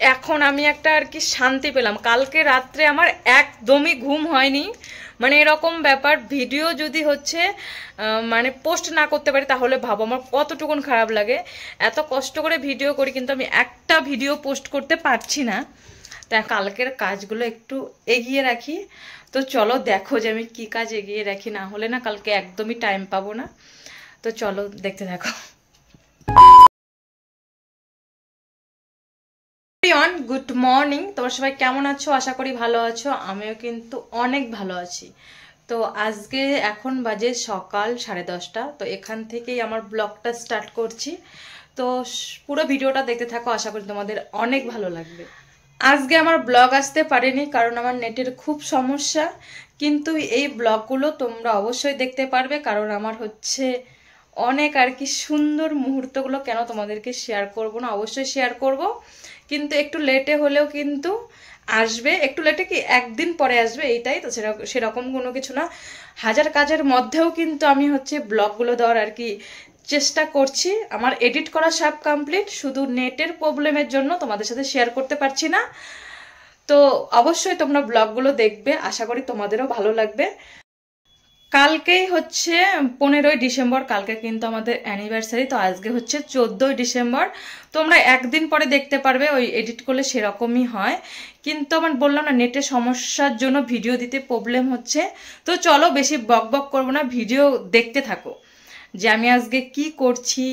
এখন আমি একটা আর কি শান্তি পেলাম। কালকে রাত্রে আমার একদমই ঘুম হয়নি, মানে এরকম ব্যাপার। ভিডিও যদি হচ্ছে মানে পোস্ট না করতে পারি তাহলে ভাবো আমার কতটুকুন খারাপ লাগে। এত কষ্ট করে ভিডিও করি কিন্তু আমি একটা ভিডিও পোস্ট করতে পারছি না। তা কালকের কাজগুলো একটু এগিয়ে রাখি। তো চলো দেখো যে আমি কি কাজ এগিয়ে রাখি, না হলে না কালকে একদমই টাইম পাবো না। তো চলো দেখতে থাকো। গুড মর্নিং, তোমরা সবাই কেমন আছো? আশা করি ভালো আছো। আমিও কিন্তু অনেক ভালো আছি। তো আজকে এখন বাজে সকাল 10:30। তো এখান থেকেই আমার ব্লগটা স্টার্ট করছি। তো পুরো ভিডিওটা দেখতে থাকো, আশা করি তোমাদের অনেক ভালো লাগবে। আজকে আমার ব্লগ আসতে পারেনি কারণ আমার নেটের খুব সমস্যা, কিন্তু এই ব্লগগুলো তোমরা অবশ্যই দেখতে পারবে কারণ আমার হচ্ছে অনেক আর কি সুন্দর মুহূর্তগুলো কেন তোমাদেরকে শেয়ার করব না, অবশ্যই শেয়ার করব। কিন্তু একটু লেটে হলেও কিন্তু আসবে, একটু লেটে কি একদিন পরে আসবে, এইটাই তো। সেরকম কোনো কিছু না, হাজার কাজের মধ্যেও কিন্তু আমি হচ্ছে ব্লগগুলো দেওয়ার আর কি চেষ্টা করছি। আমার এডিট করা সব কমপ্লিট, শুধু নেটের প্রবলেমের জন্য তোমাদের সাথে শেয়ার করতে পারছি না। তো অবশ্যই তোমরা ব্লগগুলো দেখবে, আশা করি তোমাদেরও ভালো লাগবে। কালকেই হচ্ছে 15ই ডিসেম্বর, কালকে কিন্তু আমাদের অ্যানিভার্সারি। তো আজকে হচ্ছে 14ই ডিসেম্বর। তোমরা একদিন পরে দেখতে পারবে, ওই এডিট করলে সেরকমই হয়। কিন্তু আমার বললাম না, নেটের সমস্যার জন্য ভিডিও দিতে প্রবলেম হচ্ছে। তো চলো বেশি বক বক করবো না, ভিডিও দেখতে থাকো যে আমি আজকে কি করছি,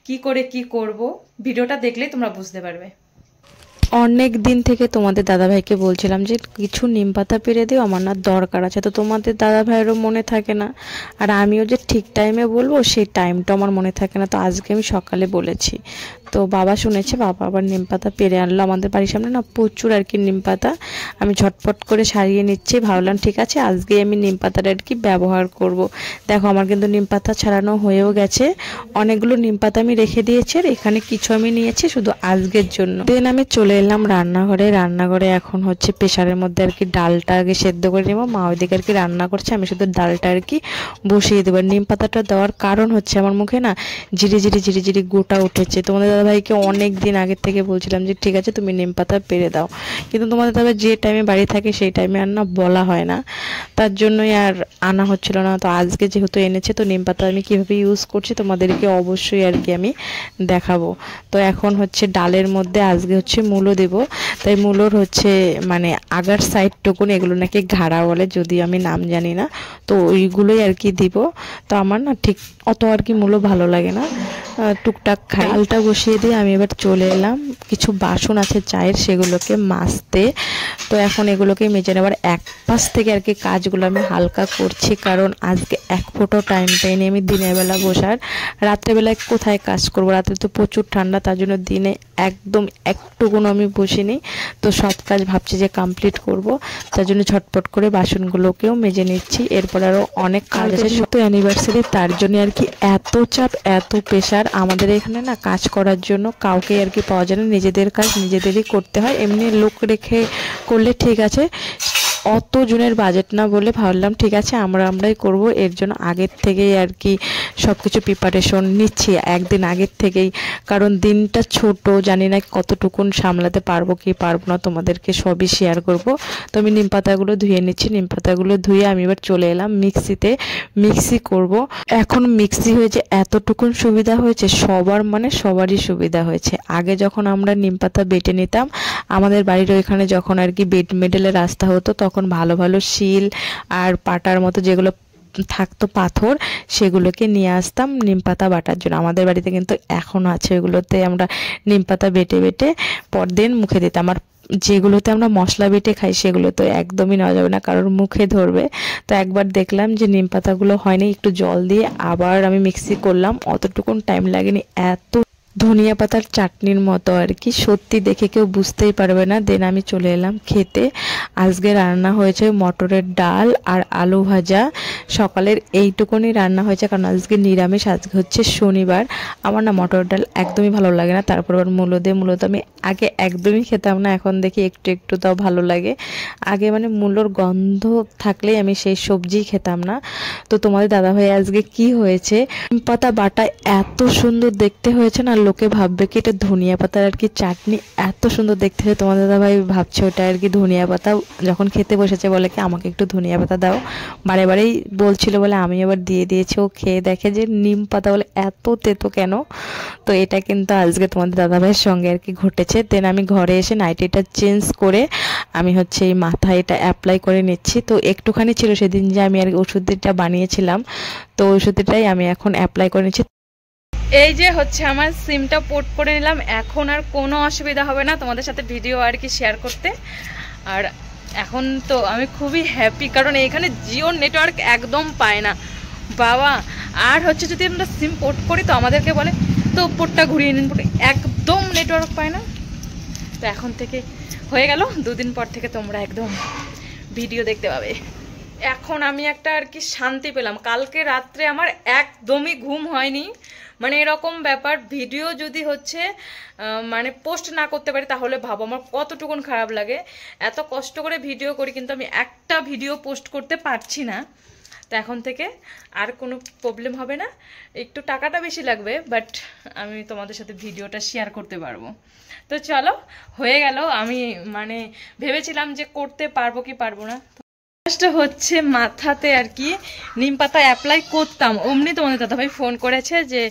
কি করে কি করব। ভিডিওটা দেখলেই তোমরা বুঝতে পারবে। অনেক দিন থেকে তোমাদের দাদাভাইকে বলছিলাম যে কিছু নিম পাতা পেরে দিও, আমার না দরকার আছে। তো তোমাদের দাদাভাইয়েরও মনে থাকে না, আর আমিও যে ঠিক টাইমে বলবো সেই টাইমটা আমার মনে থাকে না। তো আজকে আমি সকালে বলেছি, তো বাবা শুনেছে, বাবা আবার নিম পাতা পেরে আনলো। আমাদের বাড়ির সামনে না প্রচুর আর কি নিম পাতা। আমি ঝটপট করে সারিয়ে নিচ্ছি, ভাবলাম ঠিক আছে আজকে আমি নিম পাতাটা আর কি ব্যবহার করব। দেখো আমার কিন্তু নিম পাতা ছাড়ানো হয়েও গেছে, অনেকগুলো নিম পাতা আমি রেখে দিয়েছি, আর এখানে কিছু আমি নিয়েছি শুধু আজকের জন্য। দেন আমি চলে এলাম রান্নাঘরে এখন হচ্ছে প্রেসারের মধ্যে আর কি ডালটা আগে সেদ্ধ করে নেবো। মা ওইদিকে আর কি রান্না করছে, আমি শুধু ডালটা আর কি বসিয়ে দেবো। নিম পাতাটা দেওয়ার কারণ হচ্ছে আমার মুখে না ঝিরি গোটা উঠেছে। তোমাদের দাদাভাইকে অনেক দিন আগের থেকে বলছিলাম যে ঠিক আছে তুমি নিম পাতা পেরে দাও, কিন্তু তোমাদের দাদা যে টাইমে বাড়ি থাকে সেই টাইমে আর না বলা হয় না, তার জন্যই আর আনা হচ্ছিল না। তো আজকে যেহেতু এনেছে, তো নিম পাতা আমি কীভাবে ইউজ করছি তোমাদেরকে অবশ্যই আর কি আমি দেখাবো। তো এখন হচ্ছে ডালের মধ্যে আজকে হচ্ছে মূলো দেব। তাই মূলোর হচ্ছে মানে আগার সাইডটুকুন, এগুলো নাকি ঘাড়া বলে, যদি আমি নাম জানি না, তো ওইগুলোই আর কি দিব। তো আমার না ঠিক অত আর কি মূলো ভালো লাগে না, টুকটাক খাই। ডালটা বসিয়ে দিয়ে আমি এবার চলে এলাম, কিছু বাসন আছে চায়ের সেগুলোকে মাজতে। তো এখন এগুলোকে মেজে নেবার এক পাশ থেকে আর কি কাজগুলো আমি হালকা করছি, কারণ আজকে এক ফোঁটো টাইম পাইনি আমি দিনের বেলা বসার। রাত্রেবেলায় কোথায় কাজ করবো, রাত্রে তো প্রচুর ঠান্ডা, তার জন্য দিনে একদম একটুকুনো আমি বসিনি। তো সব কাজ ভাবছি যে কমপ্লিট করব, তার জন্য ঝটপট করে বাসনগুলোকেও মেজে নিচ্ছি। এরপর আরও অনেক কাজ আছে, তো অ্যানিভার্সারি, তার জন্য আর কি এত চাপ এত প্রেশার। আমাদের এখানে না কাজ করার জন্য কাউকে আর কি পাওয়া যায় না, নিজেদের কাজ নিজেদেরই করতে হয়। এমনি লোক রেখে করলে ঠিক আছে, অত জনের বাজেট না বলে ভাবলাম ঠিক আছে আমরাই করব। এর জন্য আগের থেকেই আর কি সব কিছু প্রিপারেশন নিচ্ছি একদিন আগের থেকেই, কারণ দিনটা ছোট, জানি না কতটুকুন সামলাতে পারবো কি পারবো না, তোমাদেরকে সবই শেয়ার করব। তো আমি নিম পাতাগুলো ধুয়ে নিচ্ছি, নিম পাতাগুলো ধুয়ে আমি এবার চলে এলাম মিক্সিতে, মিক্সি করব। এখন মিক্সি হয়েছে, এতটুকুন সুবিধা হয়েছে সবার, মানে সবারই সুবিধা হয়েছে। আগে যখন আমরা নিম পাতা বেটে নিতাম, আমাদের বাড়ির ওইখানে যখন আর কি বেড মেডেলের রাস্তা হতো, তখন ভালো ভালো শিল আর পাটার মতো যেগুলো থাকতো পাথর, সেগুলোকে নিয়ে আসতাম নিম পাতা বাটার জন্য। আমাদের বাড়িতে কিন্তু এখনও আছে, ওইগুলোতে আমরা নিম পাতা বেটে বেটে পরদিন মুখে দিতাম। আর যেগুলোতে আমরা মশলা বেটে খাই সেগুলো তো একদমই নেওয়া যাবে না, কারোর মুখে ধরবে। তো একবার দেখলাম যে নিম পাতাগুলো হয়নি, একটু জল দিয়ে আবার আমি মিক্সি করলাম, অতটুকুন টাইম লাগেনি, এত ধনিয়া পাতার চাটনির মতো আর কি, সত্যি দেখে কেউ বুঝতেই পারবে না। দেন আমি চলে এলাম খেতে। আজকে রান্না হয়েছে মটরের ডাল আর আলু ভাজা, সকালের এইটুকুনি রান্না হয়েছে কারণ আজকে নিরামিষ, আজকে হচ্ছে শনিবার। আমার না মটরের ডাল একদমই ভালো লাগে না, তারপর আবার মূলো তো আমি আগে একদমই খেতাম না, এখন দেখি একটু একটু তাও ভালো লাগে। আগে মানে মূলোর গন্ধ থাকলেই আমি সেই সবজি খেতাম না। তো তোমাদের দাদাভাই আজকে কি হয়েছে, নিম পাতা বাটা এত সুন্দর দেখতে হয়েছে না, লোকে ভাববে কি এটা ধনিয়া পাতার আর কি চাটনি, এত সুন্দর দেখতে হয়। তোমাদের দাদাভাই ভাবছে ওটা আর কি ধনিয়া পাতা। যখন খেতে বসেছে বলে কি আমাকে একটু ধনিয়া পাতা দাও, বারে বারেই বলছিল বলে আমি আবার দিয়ে দিয়েছি। ও খেয়ে দেখে যে নিম পাতা বলে এত তেতো কেন। তো এটা কিন্তু আজকে তোমাদের দাদাভাইয়ের সঙ্গে আর কি ঘটেছে। দেন আমি ঘরে এসে নাইটিটা চেঞ্জ করে আমি হচ্ছে এই মাথায় এটা অ্যাপ্লাই করে নিচ্ছি। তো একটুখানি ছিল সেদিন যে আমি আর ওষুধটা বানিয়েছিলাম, তো ওষুধটাই আমি এখন অ্যাপ্লাই করে নিচ্ছি। এই যে হচ্ছে আমার সিমটা পোর্ট করে নিলাম, এখন আর কোনো অসুবিধা হবে না তোমাদের সাথে ভিডিও আর কি শেয়ার করতে। আর এখন তো আমি খুবই হ্যাপি, কারণ এইখানে জিও নেটওয়ার্ক একদম পায় না বাবা। আর হচ্ছে যদি আমরা সিম পোর্ট করি তো আমাদেরকে বলে তো পোর্টটা ঘুরিয়ে নিন, একদম নেটওয়ার্ক পায় না। তো এখন থেকে হয়ে গেল, 2 দিন পর থেকে তোমরা একদম ভিডিও দেখতে পাবে। এখন আমি একটা আর কি শান্তি পেলাম। কালকে রাত্রে আমার একদমই ঘুম হয়নি, মানে এরকম ব্যাপার। ভিডিও যদি হচ্ছে মানে পোস্ট না করতে পারি তাহলে ভাবো আমার কতটুকুন খারাপ লাগে। এত কষ্ট করে ভিডিও করি কিন্তু আমি একটা ভিডিও পোস্ট করতে পারছি না। তো এখন থেকে আর কোনো প্রবলেম হবে না, একটু টাকাটা বেশি লাগবে বাট আমি তোমাদের সাথে ভিডিওটা শেয়ার করতে পারবো। তো চলো, হয়ে গেল। আমি মানে ভেবেছিলাম যে করতে পারবো কি পারবো না। হচ্ছে মাথাতে আর কি নিম পাতা অ্যাপ্লাই করতাম, অমনি তোমাদের দাদাভাই ফোন করেছে যে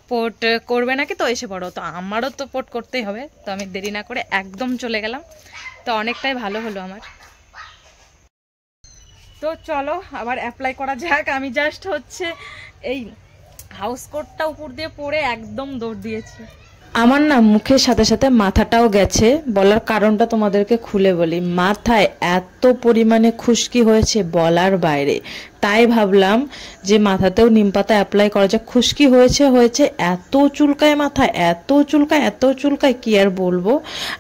পোর্ট করবে নাকি, তো এসে পড়ো। তো আমারও তো পোর্ট করতেই হবে, তো আমি দেরি না করে একদম চলে গেলাম। তো অনেকটাই ভালো হলো আমার। তো চলো আবার অ্যাপ্লাই করা যাক। আমি জাস্ট হচ্ছে এই হাউস কোটটা উপর দিয়ে পরে একদম দৌড় দিয়েছি। আমার না মুখের সাথে সাথে মাথাটাও গেছে। বলার কারণটা তোমাদেরকে খুলে বলি, মাথায় এত পরিমাণে খুশকি হয়েছে বলার বাইরে। তাই ভাবলাম যে মাথাতেও নিম পাতা অ্যাপ্লাই করা যাক। খুশকি হয়েছে হয়েছে, এত চুলকায় মাথা, এত চুলকায় এত চুলকায় কি আর বলবো।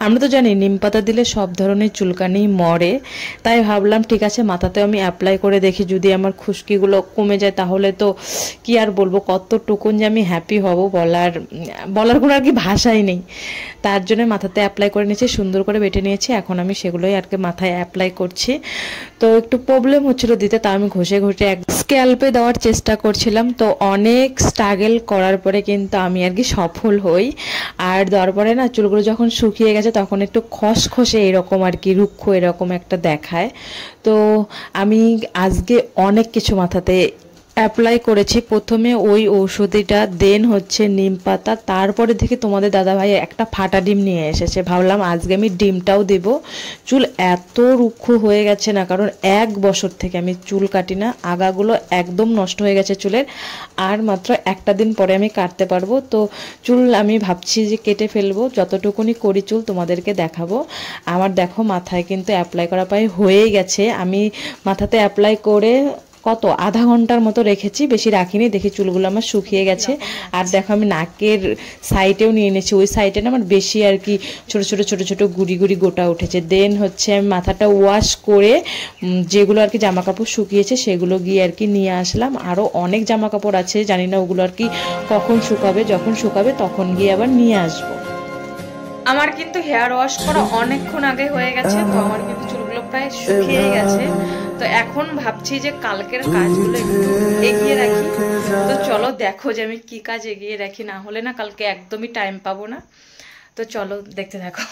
আমরা তো জানি নিম পাতা দিলে সব ধরনের চুলকানি মরে। তাই ভাবলাম ঠিক আছে মাথাতেও আমি অ্যাপ্লাই করে দেখি, যদি আমার খুশকিগুলো কমে যায় তাহলে তো কি আর বলবো, কতটুকুন যে আমি হ্যাপি হব বলার কোনো আর কি ভাষাই নেই। তার জন্য মাথাতে অ্যাপ্লাই করে নিয়েছি, সুন্দর করে বেটে নিয়েছি। এখন আমি সেগুলোই আর কি মাথায় অ্যাপ্লাই করছি। তো একটু প্রবলেম হচ্ছিল দিতে, তা আমি ঘষে ঘষে স্ক্যাল্পে দেওয়ার চেষ্টা করছিলাম। তো অনেক স্ট্রাগল করার পরে কিন্তু আমি আর কি সফল হই। আর দেওয়ার পরে না চুলগুলো যখন শুকিয়ে গেছে তখন একটু খসখসে এরকম আর কি রুক্ষ এরকম একটা দেখায়। তো আমি আজকে অনেক কিছু মাথাতে অ্যাপ্লাই করেছি। প্রথমে ওই ঔষধিটা, দেন হচ্ছে নিম পাতা, তারপরে দেখি তোমাদের দাদাভাই একটা ফাটা ডিম নিয়ে এসেছে। ভাবলাম আজকে আমি ডিমটাও দেব। চুল এত রুক্ষ হয়ে গেছে না, কারণ 1 বছর থেকে আমি চুল কাটি না, আগাগুলো একদম নষ্ট হয়ে গেছে চুলের। আর মাত্র একটা দিন পরে আমি কাটতে পারবো। তো চুল আমি ভাবছি যে কেটে ফেলবো, যতটুকুনি করি চুল তোমাদেরকে দেখাবো। আমার দেখো মাথায় কিন্তু অ্যাপ্লাই করা প্রায় হয়ে গেছে। আমি মাথাতে অ্যাপ্লাই করে কত আধা ঘন্টার মতো রেখেছি, বেশি রাখিনি। দেখি চুলগুলো আমার শুকিয়ে গেছে। আর দেখো আমি নাকের সাইডেও নিয়ে নিয়েছি, ওই সাইডে না আমার বেশি আর কি ছোট ছোট ছোট ছোট গুড়ি গুড়ি গোটা উঠেছে। দেন হচ্ছে আমি মাথাটা ওয়াশ করে যেগুলো আর কি জামা কাপড় শুকিয়েছে সেগুলো গিয়ে আর কি নিয়ে আসলাম। আরও অনেক জামা কাপড় আছে, জানি না ওগুলো আর কি কখন শুকাবে, যখন শুকাবে তখন গিয়ে আবার নিয়ে আসবো। আমার কিন্তু হেয়ার ওয়াশ করা অনেকক্ষণ আগে হয়ে গেছে, তো আমার কিন্তু চুলগুলো প্রায় শুকিয়ে গেছে। তো এখন ভাবছি যে কালকের কাজগুলো একটু এগিয়ে রাখি। তো চলো দেখো যে আমি কি কাজ এগিয়ে রাখি, না হলে না কালকে একদমই টাইম পাবো না। তো চলো দেখতে থাকো।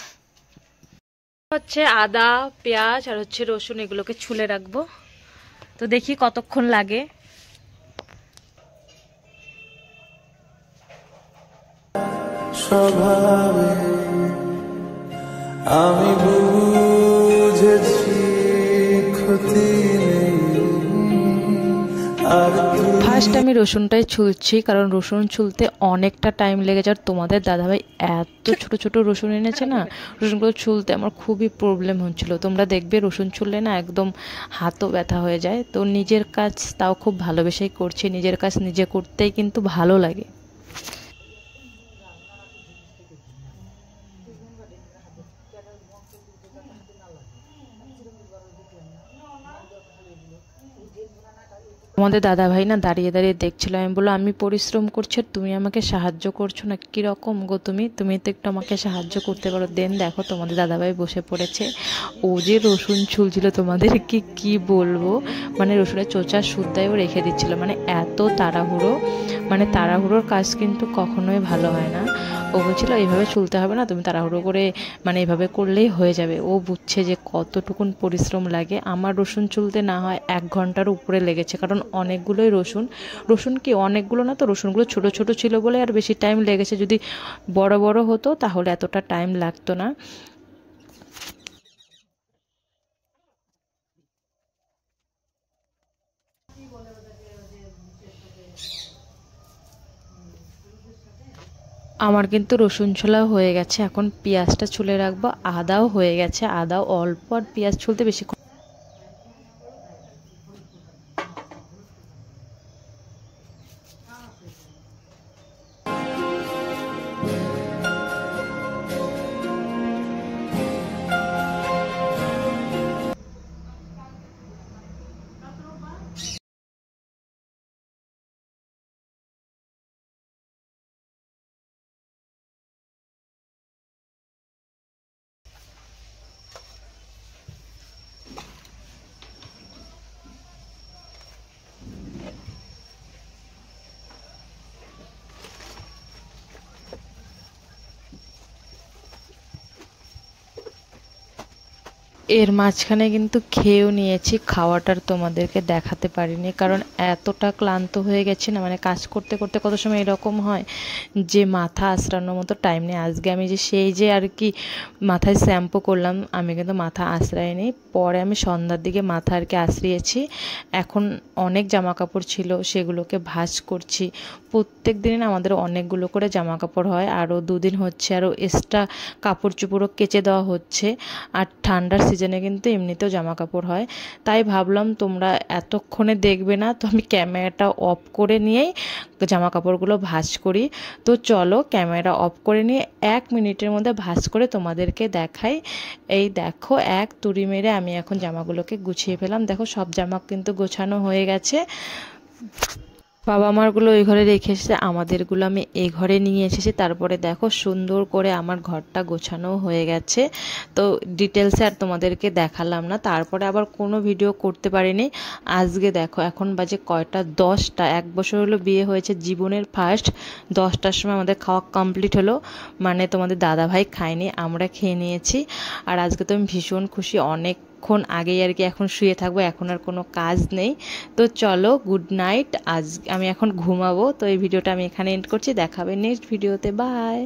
হচ্ছে আদা, পেঁয়াজ আর হচ্ছে রসুন, এগুলোকে ছুলে রাখবো। তো দেখি কতক্ষণ লাগে। স্বভাবে আমি বুঝেছি ক্ষতি নেই। ফার্স্ট আমি রসুনটাই ছুলছি, কারণ রসুন ছুলতে অনেকটা টাইম লেগে যায়। তোমাদের দাদাভাই এত ছোট ছোট রসুন এনেছে না, রসুনগুলো ছুলতে আমার খুবই প্রবলেম হচ্ছিল। তোমরা দেখবে রসুন ছুললে না একদম হাতও ব্যথা হয়ে যায়। তো নিজের কাজ তাও খুব ভালোবেসেই করছি, নিজের কাজ নিজে করতেই কিন্তু ভালো লাগে। তোমাদের দাদাভাই না দাঁড়িয়ে দাঁড়িয়ে দেখছিল। আমি বললো আমি পরিশ্রম করছি আর তুমি আমাকে সাহায্য করছো না, কীরকম গো তুমি তো একটু আমাকে সাহায্য করতে পারো। দেন দেখো তোমাদের দাদাভাই বসে পড়েছে। ও যে রসুন ছুলছিল তোমাদেরকে কি বলবো, মানে রসুনের চোচা সুদ্দায়ও রেখে দিচ্ছিল। মানে এত তাড়াহুড়ো, মানে তাড়াহুড়োর কাজ কিন্তু কখনোই ভালো হয় না। ও বলছিল এইভাবে চলতে হবে না, তুমি তাড়াহুড়ো করে মানে এইভাবে করলেই হয়ে যাবে। ও বুঝছে যে কতটুকুন পরিশ্রম লাগে। আমার রসুন চুলতে না হয় 1 ঘন্টার উপরে লেগেছে, কারণ অনেকগুলোই রসুন কি অনেকগুলো না, তো রসুনগুলো ছোট ছোট ছিল বলে আর বেশি টাইম লেগেছে। যদি বড় বড় হতো তাহলে এতটা টাইম লাগতো না। আমার কিন্তু রসুন ছোলা হয়ে গেছে, এখন পেঁয়াজটা ছুলে রাখবো। আদাও হয়ে গেছে, আদাও অল্প, আর পেঁয়াজ ছুলতে বেশি। এর মাঝখানে কিন্তু খেয়েও নিয়েছি, খাওয়াটার তোমাদেরকে দেখাতে পারিনি, কারণ এতটা ক্লান্ত হয়ে গেছি না। মানে কাজ করতে করতে কত সময় এরকম হয় যে মাথা আঁচড়ানোর মতো টাইম নেই। আজকে আমি যে সেই যে আর কি মাথায় শ্যাম্পু করলাম, আমি কিন্তু মাথা আঁচড়াইনি। পরে আমি সন্ধ্যার দিকে মাথা আর কি আঁচড়িয়েছি। এখন অনেক জামা কাপড় ছিল, সেগুলোকে ভাঁজ করছি। প্রত্যেক দিন আমাদের অনেকগুলো করে জামা কাপড় হয়, আরও 2 দিন হচ্ছে আরও এক্সট্রা কাপড় চোপড়ও কেচে দেওয়া হচ্ছে। আর ঠান্ডার সিজনে কিন্তু এমনিতেও জামা কাপড় হয়। তাই ভাবলাম তোমরা এতক্ষণে দেখবে না, তো আমি ক্যামেরাটা অফ করে নিয়েই জামা কাপড়গুলো ভাঁজ করি। তো চলো ক্যামেরা অফ করে নিয়ে 1 মিনিটের মধ্যে ভাঁজ করে তোমাদেরকে দেখাই। এই দেখো, এক তুড়ি মেরে আমি এখন জামাগুলোকে গুছিয়ে ফেলাম। দেখো সব জামা কিন্তু গোছানো হয়ে গেছে। বাবা মারগুলো ওই ঘরে রেখে এসেছে, আমাদেরগুলো আমি এই ঘরে নিয়ে এসেছি। তারপরে দেখো সুন্দর করে আমার ঘরটা গোছানো হয়ে গেছে। তো ডিটেলসে আর তোমাদেরকে দেখালাম না, তারপরে আবার কোনো ভিডিও করতে পারিনি। আজকে দেখো এখন বাজে কয়টা, 10টা। 1 বছর হলো বিয়ে হয়েছে, জীবনের ফার্স্ট 10টার সময় আমাদের খাওয়া কমপ্লিট হলো। মানে তোমাদের দাদাভাই খায়নি, আমরা খেয়ে নিয়েছি। আর আজকে তো আমি ভীষণ খুশি, অনেকক্ষণ আগেই আর কি এখন শুয়ে থাকবো, এখন আর কোনো কাজ নেই। তো চলো গুড নাইট, আজ আমি এখন ঘুমাবো। তো এই ভিডিওটা আমি এখানে এন্ড করছি, দেখাবে নেক্সট ভিডিওতে, বাই।